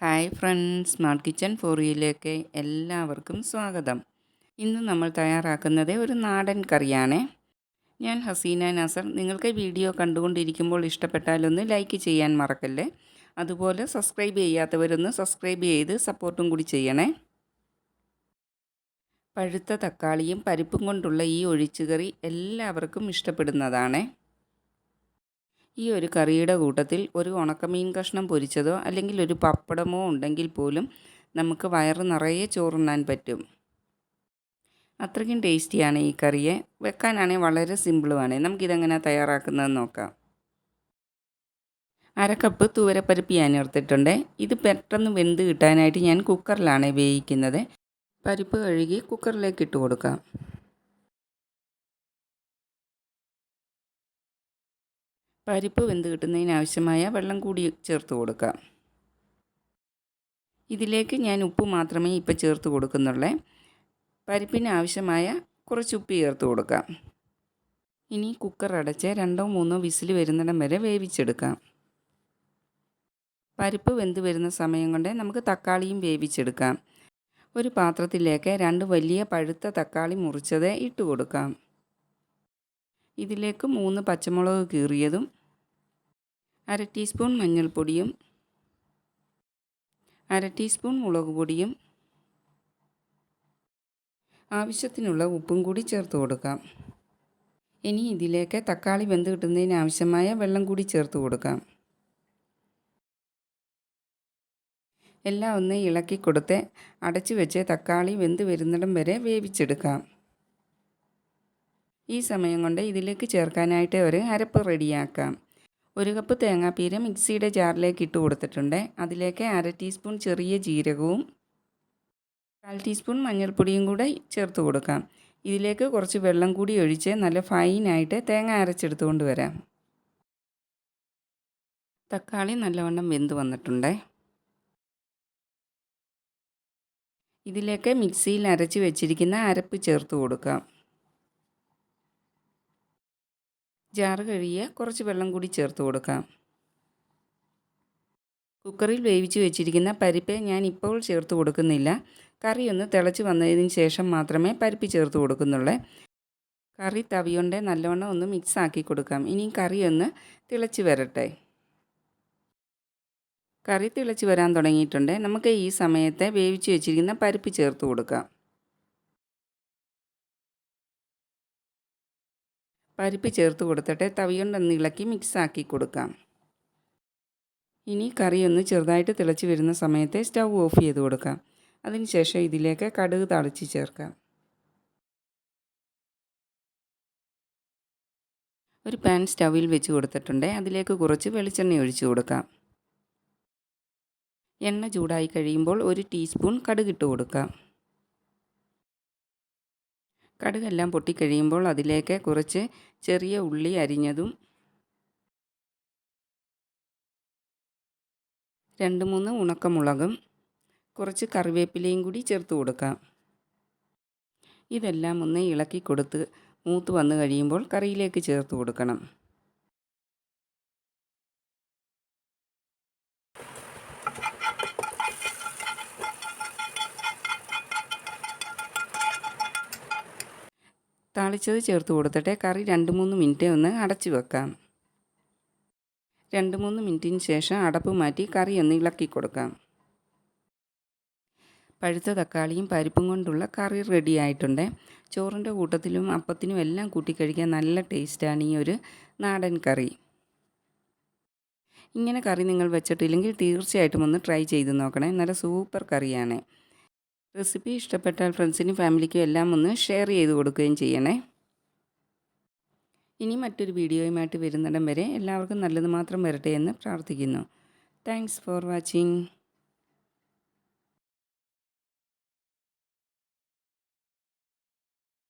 Hi friends, smart kitchen for യുയിലേക്ക് എല്ലാവർക്കും സ്വാഗതം. ഇന്ന് നമ്മൾ തയ്യാറാക്കുന്നത് ഒരു നാടൻ കറിയാണ്. ഞാൻ ഹസീന നാസർ. നിങ്ങൾക്ക് വീഡിയോ കണ്ടുകൊണ്ടിരിക്കുമ്പോൾ ഇഷ്ടപ്പെട്ടാലൊന്ന് ലൈക്ക് ചെയ്യാൻ മറക്കല്ലേ. അതുപോലെ സബ്സ്ക്രൈബ് ചെയ്യാത്തവരൊന്ന് സബ്സ്ക്രൈബ് ചെയ്ത് സപ്പോർട്ടും കൂടി ചെയ്യണേ. പഴുത്ത തക്കാളിയും പരിപ്പും കൊണ്ടുള്ള ഈ ഒഴിച്ചുകറി എല്ലാവർക്കും ഇഷ്ടപ്പെടുന്നതാണ്. ഈ ഒരു കറിയുടെ കൂട്ടത്തിൽ ഒരു ഉണക്കമീൻ കഷ്ണം പൊരിച്ചതോ അല്ലെങ്കിൽ ഒരു പപ്പടമോ ഉണ്ടെങ്കിൽ പോലും നമുക്ക് വയറ് നിറയെ ചോറുണ്ണാൻ പറ്റും. അത്രയ്ക്കും ടേസ്റ്റിയാണ് ഈ കറിയെ. വെക്കാനാണെങ്കിൽ വളരെ സിമ്പിളുമാണ്. നമുക്കിതെങ്ങനെ തയ്യാറാക്കുന്നതെന്ന് നോക്കാം. അരക്കപ്പ് തുവരപ്പരിപ്പ് ഞാൻ എടുത്തിട്ടുണ്ട്. ഇത് പെട്ടെന്ന് വെന്ത് കിട്ടാനായിട്ട് ഞാൻ കുക്കറിലാണ് വേവിക്കുന്നത്. പരിപ്പ് കഴുകി കുക്കറിലേക്ക് ഇട്ട് കൊടുക്കാം. പരിപ്പ് വെന്ത് കിട്ടുന്നതിനാവശ്യമായ വെള്ളം കൂടി ചേർത്ത് കൊടുക്കാം. ഇതിലേക്ക് ഞാൻ ഉപ്പ് മാത്രമേ ഇപ്പോൾ ചേർത്ത് കൊടുക്കുന്നുള്ളൂ. പരിപ്പിന് ആവശ്യമായ കുറച്ച് ഉപ്പ് ചേർത്ത് കൊടുക്കാം. ഇനി കുക്കർ അടച്ച് 2-3 വിസിൽ വരുന്നിടം വരെ വേവിച്ചെടുക്കാം. പരിപ്പ് വെന്ത് വരുന്ന സമയം കൊണ്ട് നമുക്ക് തക്കാളിയും വേവിച്ചെടുക്കാം. ഒരു പാത്രത്തിലേക്ക് 2 വലിയ പഴുത്ത തക്കാളി മുറിച്ചത് ഇട്ട് കൊടുക്കാം. ഇതിലേക്ക് 3 പച്ചമുളക് കീറിയതും 1/2 ടീസ്പൂൺ മഞ്ഞൾപ്പൊടിയും 1/2 ടീസ്പൂൺ മുളക് പൊടിയും ആവശ്യത്തിനുള്ള ഉപ്പും കൂടി ചേർത്ത് കൊടുക്കാം. ഇനി ഇതിലേക്ക് തക്കാളി വെന്ത് കിട്ടുന്നതിന് ആവശ്യമായ വെള്ളം കൂടി ചേർത്ത് കൊടുക്കാം. എല്ലാം ഒന്ന് ഇളക്കി കൊടുത്ത് അടച്ചു വെച്ച് തക്കാളി വെന്ത് വരുന്നിടം വരെ വേവിച്ചെടുക്കാം. ഈ സമയം കൊണ്ട് ഇതിലേക്ക് ചേർക്കാനായിട്ട് ഒരു അരപ്പ് റെഡിയാക്കാം. 1 കപ്പ് തേങ്ങാപ്പീര മിക്സിയുടെ ജാറിലേക്ക് ഇട്ട് കൊടുത്തിട്ടുണ്ട്. അതിലേക്ക് 1/2 ടീസ്പൂൺ ചെറിയ ജീരകവും 1/4 ടീസ്പൂൺ മഞ്ഞൾപ്പൊടിയും കൂടെ ചേർത്ത് കൊടുക്കാം. ഇതിലേക്ക് കുറച്ച് വെള്ളം കൂടി ഒഴിച്ച് നല്ല ഫൈനായിട്ട് തേങ്ങ അരച്ചെടുത്തുകൊണ്ട് വരാം. തക്കാളി നല്ലവണ്ണം വെന്ത് വന്നിട്ടുണ്ട്. ഇതിലേക്ക് മിക്സിയിൽ അരച്ച് വെച്ചിരിക്കുന്ന അരപ്പ് ചേർത്ത് കൊടുക്കാം. ജാറ് കഴുകിയ കുറച്ച് വെള്ളം കൂടി ചേർത്ത് കൊടുക്കാം. കുക്കറിൽ വേവിച്ച് വെച്ചിരിക്കുന്ന പരിപ്പ് ഞാൻ ഇപ്പോൾ ചേർത്ത് കൊടുക്കുന്നില്ല. കറി ഒന്ന് തിളച്ച് വന്നതിന് ശേഷം മാത്രമേ പരിപ്പ് ചേർത്ത് കൊടുക്കുന്നുള്ളൂ. കറി തവികൊണ്ട് നല്ലവണ്ണം ഒന്ന് മിക്സ് ആക്കി കൊടുക്കാം. ഇനി കറി ഒന്ന് തിളച്ച് വരട്ടെ. കറി തിളച്ച് വരാൻ തുടങ്ങിയിട്ടുണ്ട്. നമുക്ക് ഈ സമയത്ത് വേവിച്ച് വെച്ചിരിക്കുന്ന പരിപ്പ് ചേർത്ത് കൊടുക്കാം. പരിപ്പ് ചേർത്ത് കൊടുത്തിട്ട് തവികൊണ്ടൊന്ന് ഇളക്കി മിക്സ് ആക്കി കൊടുക്കാം. ഇനി കറി ഒന്ന് ചെറുതായിട്ട് തിളച്ച് വരുന്ന സമയത്ത് സ്റ്റൗ ഓഫ് ചെയ്ത് കൊടുക്കാം. അതിനുശേഷം ഇതിലേക്ക് കടുക് താളിച്ച് ചേർക്കാം. ഒരു പാൻ സ്റ്റൗവിൽ വെച്ച് കൊടുത്തിട്ടുണ്ട്. അതിലേക്ക് കുറച്ച് വെളിച്ചെണ്ണ ഒഴിച്ച് കൊടുക്കാം. എണ്ണ ചൂടായി കഴിയുമ്പോൾ 1 ടീസ്പൂൺ കടുക് ഇട്ട് കൊടുക്കാം. കടുകെല്ലാം പൊട്ടിക്കഴിയുമ്പോൾ അതിലേക്ക് കുറച്ച് ചെറിയ ഉള്ളി അരിഞ്ഞതും 2-3 ഉണക്കമുളകും കുറച്ച് കറിവേപ്പിലയും കൂടി ചേർത്ത് കൊടുക്കാം. ഇതെല്ലാം ഒന്ന് ഇളക്കി കൊടുത്ത് മൂത്ത് വന്നു കഴിയുമ്പോൾ കറിയിലേക്ക് ചേർത്ത് കൊടുക്കണം. താളിച്ചത് ചേർത്ത് കൊടുത്തിട്ട് കറി 2-3 മിനിറ്റ് ഒന്ന് അടച്ചു വെക്കാം. 2-3 മിനിറ്റിന് ശേഷം അടപ്പ് മാറ്റി കറി ഒന്ന് ഇളക്കി കൊടുക്കാം. പഴുത്ത തക്കാളിയും പരിപ്പും കൊണ്ടുള്ള കറി റെഡി ആയിട്ടുണ്ട്. ചോറിൻ്റെ കൂട്ടത്തിലും അപ്പത്തിനും എല്ലാം കൂട്ടിക്കഴിക്കാൻ നല്ല ടേസ്റ്റാണ് ഈ ഒരു നാടൻ കറി. ഇങ്ങനെ കറി നിങ്ങൾ വെച്ചിട്ടില്ലെങ്കിൽ തീർച്ചയായിട്ടും ഒന്ന് ട്രൈ ചെയ്ത് നോക്കണേ. നല്ല സൂപ്പർ കറിയാണ്. റെസിപ്പി ഇഷ്ടപ്പെട്ടാൽ ഫ്രണ്ട്സിനും ഫാമിലിക്കും എല്ലാം ഒന്ന് ഷെയർ ചെയ്ത് കൊടുക്കുകയും ചെയ്യണേ. ഇനി മറ്റൊരു വീഡിയോയുമായിട്ട് വരുന്നിടം വരെ എല്ലാവർക്കും നല്ലത് മാത്രം വരട്ടെ എന്ന് പ്രാർത്ഥിക്കുന്നു. Thanks for watching.